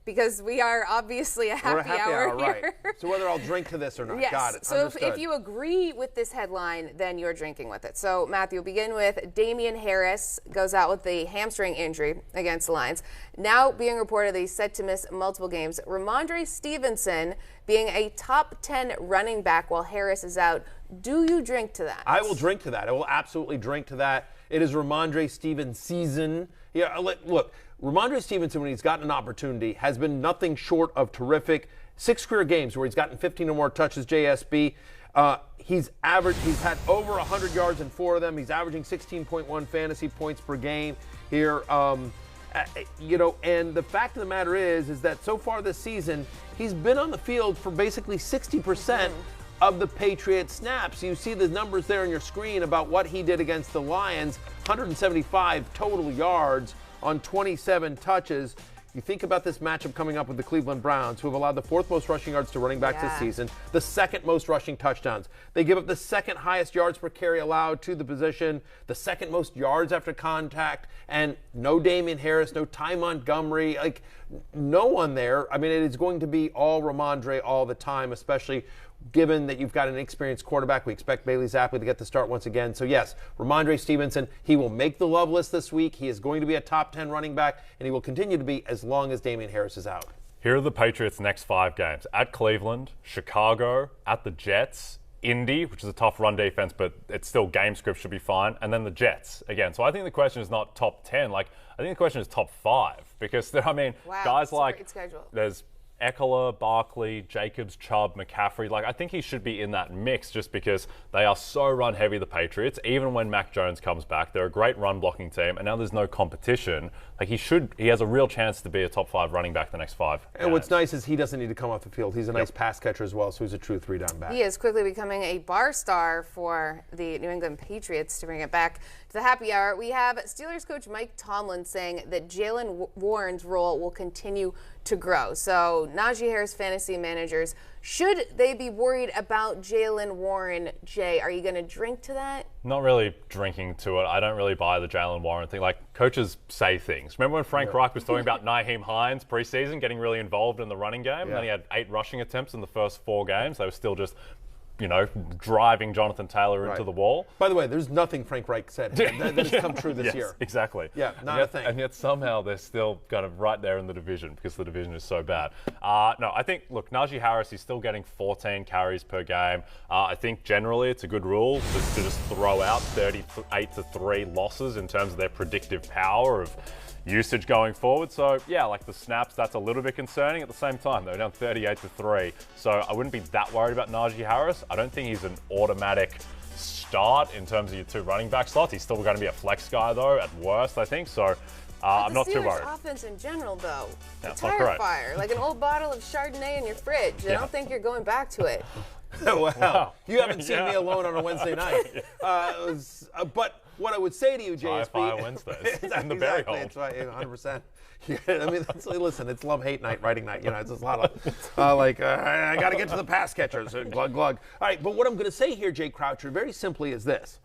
Because we are obviously a happy hour here. Right. So whether I'll drink to this or not. Yes. Got it. So if you agree with this headline, then you're drinking with it. So, Matthew, we'll begin with Damien Harris goes out with the hamstring injury against the Lions. Now being reported that he's set to miss multiple games. Rhamondre Stevenson being a top 10 running back while Harris is out. Do you drink to that? I will drink to that. I will absolutely drink to that. It is Rhamondre Stevenson season. Yeah, look, Rhamondre Stevenson, when he's gotten an opportunity, has been nothing short of terrific. 6 career games where he's gotten 15 or more touches, JSB. He's had over 100 yards in 4 of them. He's averaging 16.1 fantasy points per game here. And the fact of the matter is that so far this season, he's been on the field for basically 60% of the Patriots snaps. You see the numbers there on your screen about what he did against the Lions, 175 total yards on 27 touches. You think about this matchup coming up with the Cleveland Browns, who have allowed the 4th most rushing yards to running backs this season, the 2nd most rushing touchdowns. They give up the 2nd highest yards per carry allowed to the position, the 2nd most yards after contact, and no Damien Harris, no Ty Montgomery, no one there. I mean, it is going to be all Rhamondre all the time, especially given that you've got an experienced quarterback. We expect Bailey Zappi to get the start once again. So, yes, Rhamondre Stevenson, he will make the love list this week. He is going to be a top 10 running back, and he will continue to be as long as Damien Harris is out. Here are the Patriots' next 5 games. At Cleveland, Chicago, at the Jets, Indy, which is a tough run defense, but it's still game script should be fine, and then the Jets again. So I think the question is not top 10. I think the question is top 5 because, guys like there's Eckler, Barkley, Jacobs, Chubb, McCaffrey. I think he should be in that mix just because they are so run heavy, the Patriots. Even when Mac Jones comes back, they're a great run blocking team, and now there's no competition. He has a real chance to be a top 5 running back the next 5 games. And what's nice is he doesn't need to come off the field. He's a nice pass catcher as well, so he's a true 3-down back. He is quickly becoming a bar star for the New England Patriots. To bring it back to the happy hour, we have Steelers coach Mike Tomlin saying that Jalen Warren's role will continue to grow. So, Najee Harris fantasy managers, should they be worried about Jalen Warren? Jay, are you going to drink to that? Not really drinking to it. I don't really buy the Jalen Warren thing. Coaches say things. Remember when Frank Reich was talking about Nyheim Hines preseason getting really involved in the running game? And then he had 8 rushing attempts in the first 4 games. They were still just driving Jonathan Taylor into the wall. By the way, there's nothing Frank Reich said that has come true this year. Exactly. Yeah, not a thing. And yet somehow they're still kind of right there in the division because the division is so bad. No, I think, Najee Harris, he's still getting 14 carries per game. I think generally it's a good rule to just throw out 38-3 losses in terms of their predictive power of usage going forward. So, the snaps, that's a little bit concerning. At the same time, they're down 38-3. So I wouldn't be that worried about Najee Harris. I don't think he's an automatic start in terms of your 2 running back slots. He's still going to be a flex guy, though, at worst, I think. So I'm not too worried. The offense in general, though, that's a tire fire, like an old bottle of Chardonnay in your fridge. I don't think you're going back to it. Wow. You haven't seen me alone on a Wednesday night. But what I would say to you, JSB... Fire Wednesdays in the berry hole. That's right, 100%. Listen, it's love-hate night, writing night. It's just a lot of, I got to get to the pass catchers. Glug, glug. All right, but what I'm going to say here, Jay Croucher, very simply is this.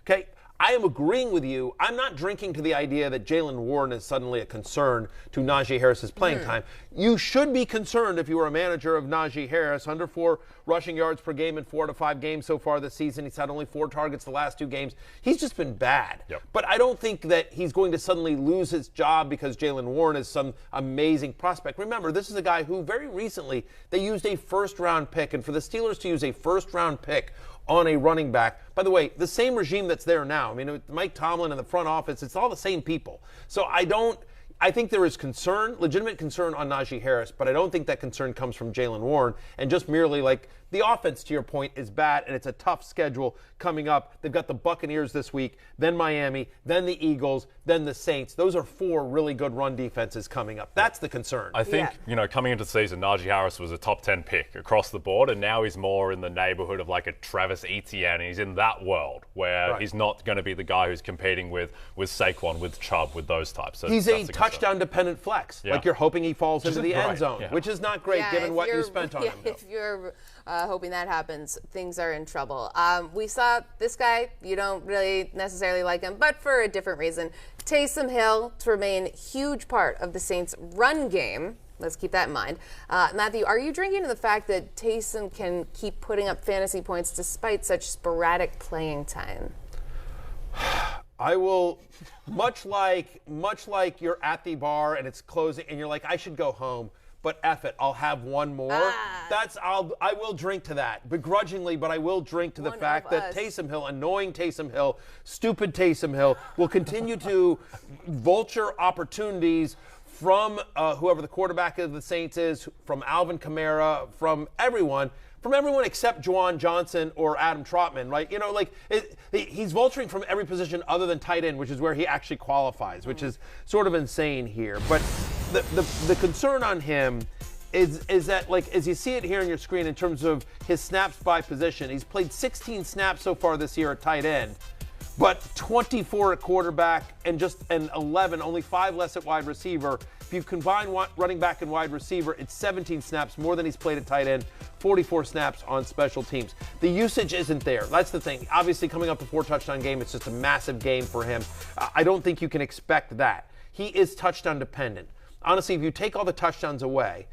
Okay? I am agreeing with you. I'm not drinking to the idea that Jalen Warren is suddenly a concern to Najee Harris's playing time. You should be concerned if you were a manager of Najee Harris. Under 4 rushing yards per game in 4 to 5 games so far this season. He's had only 4 targets the last 2 games. He's just been bad. But I don't think that he's going to suddenly lose his job because Jalen Warren is some amazing prospect. Remember, this is a guy who very recently they used a first-round pick. And for the Steelers to use a first-round pick on a running back. By the way, the same regime that's there now. I mean, Mike Tomlin and the front office, it's all the same people. So I think there is concern, legitimate concern on Najee Harris, but I don't think that concern comes from Jalen Warren. And just merely the offense, to your point, is bad, and it's a tough schedule coming up. They've got the Buccaneers this week, then Miami, then the Eagles, then the Saints. Those are 4 really good run defenses coming up. That's the concern. I think, coming into the season, Najee Harris was a top 10 pick across the board, and now he's more in the neighborhood of a Travis Etienne. He's in that world where he's not going to be the guy who's competing with Saquon, with Chubb, with those types. So he's a touchdown-dependent flex. You're hoping he falls into the end zone, which is not great given what you spent on him. If you're hoping that happens, things are in trouble. We saw this guy, you don't really necessarily like him, but for a different reason. Taysom Hill to remain a huge part of the Saints' run game. let's keep that in mind. Matthew, are you drinking to the fact that Taysom can keep putting up fantasy points despite such sporadic playing time? I will, much like you're at the bar and it's closing and you're like, I should go home, but F it, I'll have one more. I will drink to that, begrudgingly, but I will drink to the fact that Taysom Hill, annoying Taysom Hill, stupid Taysom Hill, will continue to vulture opportunities from whoever the quarterback of the Saints is, from Alvin Kamara, from everyone except Juwan Johnson or Adam Trotman, right? You know, like he's vulturing from every position other than tight end, which is where he actually qualifies, which is sort of insane here. But the concern on him is that, like, as you see it here on your screen in terms of his snaps by position, he's played 16 snaps so far this year at tight end, but 24 at quarterback and 11, only 5 less at wide receiver. If you combine running back and wide receiver, it's 17 snaps more than he's played at tight end, 44 snaps on special teams. The usage isn't there. That's the thing. Obviously, coming up a 4-touchdown game, it's just a massive game for him. I don't think you can expect that. He is touchdown dependent. Honestly, if you take all the touchdowns away,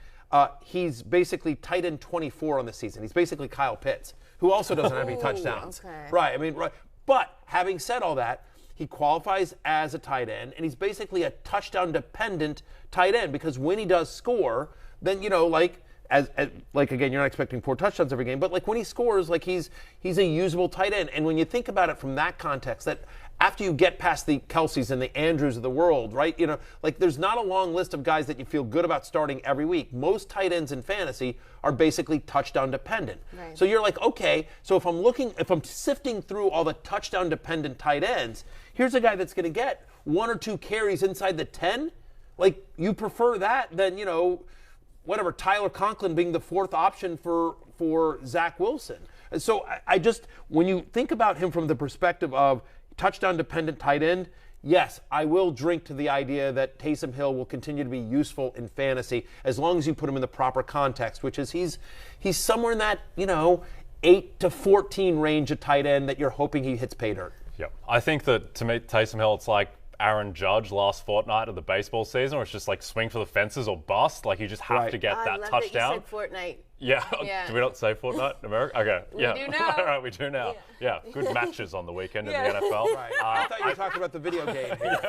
he's basically tight end 24 on the season. He's basically Kyle Pitts, who also doesn't have any touchdowns. Okay. Right. I mean, right. But having said all that, he qualifies as a tight end, and he's basically a touchdown-dependent tight end because when he does score, then, you know, like again, you're not expecting 4 touchdowns every game, but like when he scores, like he's a usable tight end. And when you think about it from that context, that after you get past the Kelce's and the Andrews of the world, right? You know, like there's not a long list of guys that you feel good about starting every week. Most tight ends in fantasy are basically touchdown dependent. Right. So you're like, okay, so if I'm sifting through all the touchdown dependent tight ends, here's a guy that's going to get 1 or 2 carries inside the 10. Like, you prefer that than, you know, whatever, Tyler Conklin being the 4th option for Zach Wilson. And so I just, when you think about him from the perspective of touchdown-dependent tight end, yes, I will drink to the idea that Taysom Hill will continue to be useful in fantasy as long as you put him in the proper context, which is he's somewhere in that, you know, 8 to 14 range of tight end that you're hoping he hits pay dirt. Yep. I think that to meet Taysom Hill, it's like Aaron Judge last fortnight of the baseball season, where it's just like swing for the fences or bust. Like you just have to get that touchdown. I love that you said Fortnite. Yeah. Do we not say Fortnite in America? Okay. We do now. All right, we do now. Yeah. Good matches on the weekend in the NFL. Right. I thought you were talking about the video game here.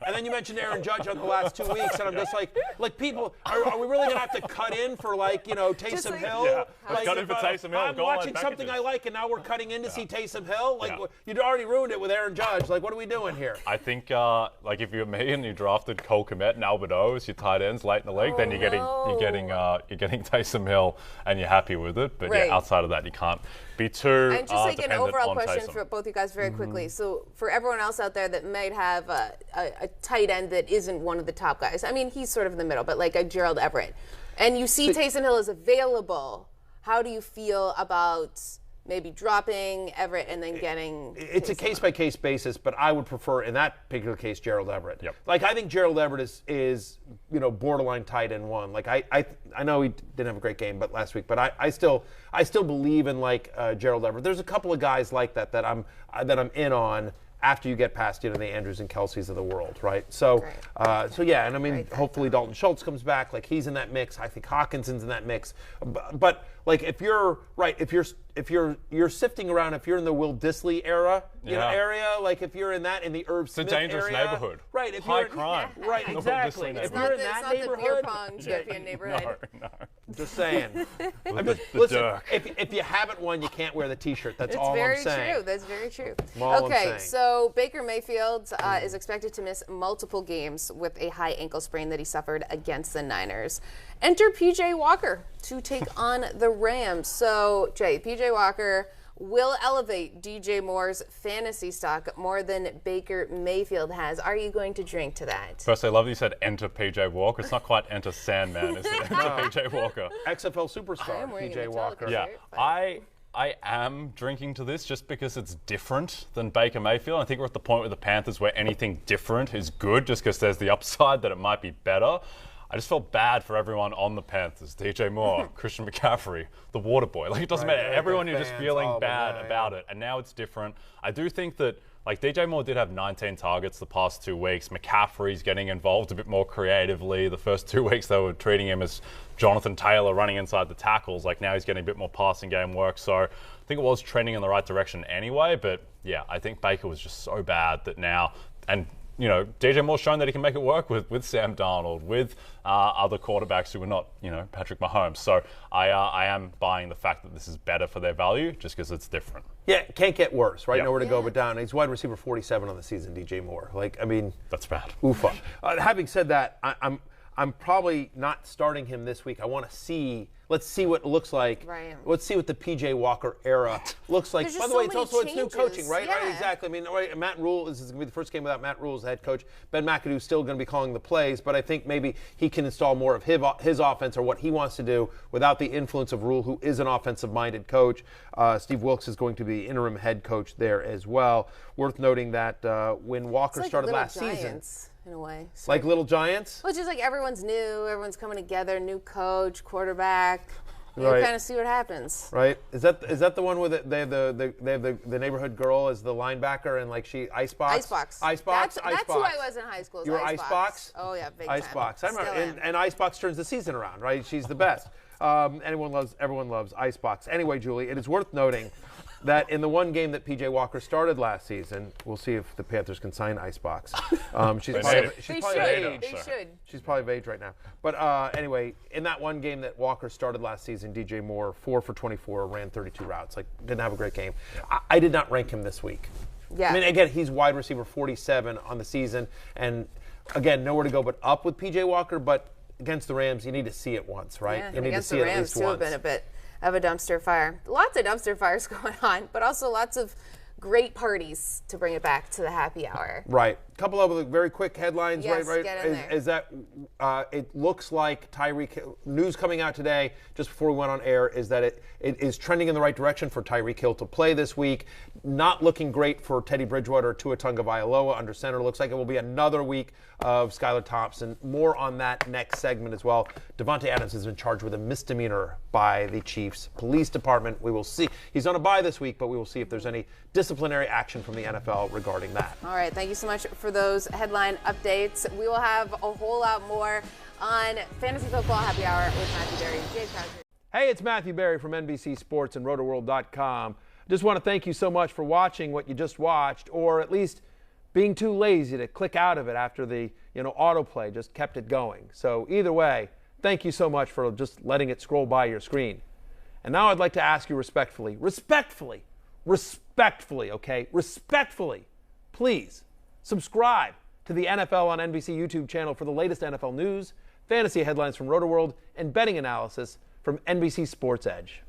And then you mentioned Aaron Judge on the last 2 weeks, and I'm just like people, are we really going to have to cut in for, like, you know, Taysom Hill? Yeah. Like, cut in for Taysom Hill. I'm watching something I like, and now we're cutting in to see Taysom Hill? Like, you'd already ruined it with Aaron Judge. Like, what are we doing here? I think, like, if you're me and you drafted Cole Kmet and Albert O as your tight ends late in the league, then you're getting Taysom Hill, and you're happy with it. But yeah, outside of that, you can't be too And just like an overall question Taysom. for both you guys very quickly. So for everyone else out there that might have a tight end that isn't one of the top guys, I mean, he's sort of in the middle, but like a Gerald Everett, and you see Taysom Hill is available, how do you feel about maybe dropping Everett and then getting It's a case-by-case basis, but I would prefer, in that particular case, Gerald Everett. Yep. Like, I think Gerald Everett is you know, borderline tight end 1. Like, I know he didn't have a great game last week, but I still believe in, like, Gerald Everett. There's a couple of guys like that I'm in on after you get past, you know, the Andrews and Kelce's of the world, right? So, yeah, and I mean, hopefully Dalton Schultz comes back. Like, he's in that mix. I think Hawkinson's in that mix. But like, if you're sifting around, if you're in the Will Disley era, area, like if you're in the Irv Smith area, it's a dangerous neighborhood. Right? If high you're, crime. Right? Exactly. If you're in that neighborhood, the beer pong champion neighborhood. No. Just saying. Listen, if you haven't won, you can't wear the T-shirt. That's all I'm saying. That's very true. All Okay, so Baker Mayfield is expected to miss multiple games with a high ankle sprain that he suffered against the Niners. Enter P.J. Walker to take on the Rams. So, Jay, P.J. Walker will elevate DJ Moore's fantasy stock more than Baker Mayfield has. Are you going to drink to that? First, I love that you said enter P.J. Walker. It's not quite enter Sandman, is it? Enter P.J. Walker. XFL superstar, P.J. Walker. Yeah, I am drinking to this just because it's different than Baker Mayfield. I think we're at the point with the Panthers where anything different is good just because there's the upside that it might be better. I just felt bad for everyone on the Panthers. DJ Moore, Christian McCaffrey, the water boy. Like, it doesn't matter. Everyone, you're just feeling bad about it. And now it's different. I do think that Like, DJ Moore did have 19 targets the past 2 weeks. McCaffrey's getting involved a bit more creatively. The first 2 weeks, they were treating him as Jonathan Taylor running inside the tackles. Like, now he's getting a bit more passing game work. So I think it was trending in the right direction anyway. But, yeah, I think Baker was just so bad that now, and you know, DJ Moore's shown that he can make it work with Sam Darnold, with other quarterbacks who are not, you know, Patrick Mahomes. So I am buying the fact that this is better for their value just because it's different. Yeah, can't get worse, right? Yep. Nowhere to go but down. He's wide receiver 47 on the season, DJ Moore. Like, I mean, that's bad. Oofa. Having said that, I'm probably not starting him this week. I want to see. Let's see what it looks like. Right. Let's see what the PJ Walker era looks like. There's By the so way, it's many also it's new coaching, right? Yeah. Right, exactly. I mean, right, Matt Rule, this is going to be the first game without Matt Rule as the head coach. Ben McAdoo's still going to be calling the plays, but I think maybe he can install more of his offense or what he wants to do without the influence of Rule, who is an offensive-minded coach. Steve Wilkes is going to be interim head coach there as well. Worth noting that when Walker It's like started Little last Giants, season. in a way. So, Like Little Giants? well, it's just like everyone's new, everyone's coming together, new coach, quarterback. You Right. kind of see what happens. Right? Is that the one with they have the neighborhood girl as the linebacker and like she Icebox? Icebox. Icebox. That's who I was in high school. You were Icebox? Oh yeah, big Icebox. I time. remember, Still am. and Icebox turns the season around, right? She's the best. Everyone loves Icebox. Anyway, Julie, it is worth noting that in the one game that PJ Walker started last season, we'll see if the Panthers can sign Icebox. She's probably of age. They should. She's probably of age right now. But anyway, in that one game that Walker started last season, DJ Moore, 4 for 24, ran 32 routes. Like, didn't have a great game. I did not rank him this week. Yeah. I mean, again, he's wide receiver 47 on the season. And, again, nowhere to go but up with PJ Walker. But against the Rams, you need to see it once, right? Yeah, you need to against see the it at Rams least too once. have been a bit of a dumpster fire. Lots of dumpster fires going on, but also lots of great parties to bring it back to the happy hour. Right. A couple of very quick headlines, Yes, right? get in there. Is that it looks like Tyreek news coming out today, just before we went on air, is that it is trending in the right direction for Tyreek Hill to play this week. Not looking great for Teddy Bridgewater or Tua Tagovailoa under center. Looks like it will be another week of Skylar Thompson. More on that next segment as well. Devontae Adams has been charged with a misdemeanor by the Chiefs Police Department. We will see. He's on a bye this week, but we will see if there's any disciplinary action from the NFL regarding that. All right, thank you so much for those headline updates. We will have a whole lot more on Fantasy Football Happy Hour with Matthew Berry and Jay Croucher. Hey, it's Matthew Berry from NBC Sports and Rotoworld.com. Just want to thank you so much for watching what you just watched, or at least being too lazy to click out of it after the autoplay just kept it going. So either way, thank you so much for just letting it scroll by your screen. And now I'd like to ask you respectfully, please subscribe to the NFL on NBC YouTube channel for the latest NFL news, fantasy headlines from Rotoworld, and betting analysis from NBC Sports Edge.